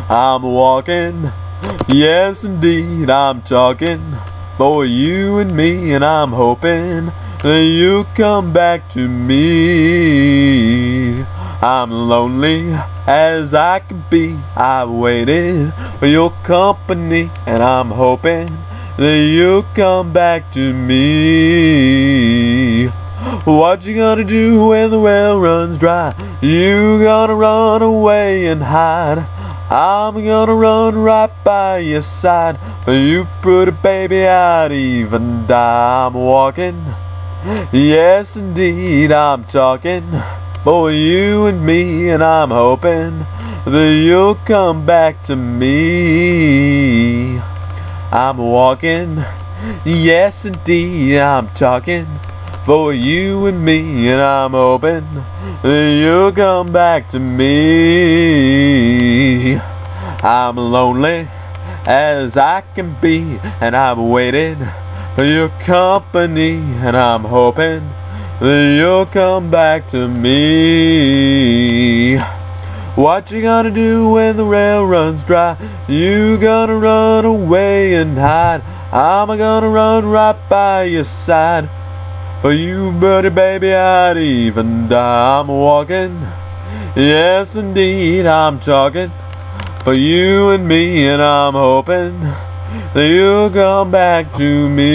I'm walking, yes indeed, I'm talking for you and me, and I'm hoping that you come back to me. I'm lonely as I can be, I've waited for your company, and I'm hoping that you come back to me. What you gonna do when the well runs dry? You gonna run away and hide? I'm gonna run right by your side. For you pretty baby, I'd even die. I'm walking, yes indeed, I'm talking for you and me, and I'm hoping that you'll come back to me. I'm walking, yes indeed, I'm talking for you and me, and I'm hoping that you'll come back to me. I'm lonely as I can be, and I've waited for your company, and I'm hoping that you'll come back to me. What you gonna do when the rail runs dry? You gonna run away and hide? I'm gonna run right by your side. For you, buddy, baby, I'd even die. I'm walking, yes indeed, I'm talking for you and me, and I'm hoping that you'll come back to me.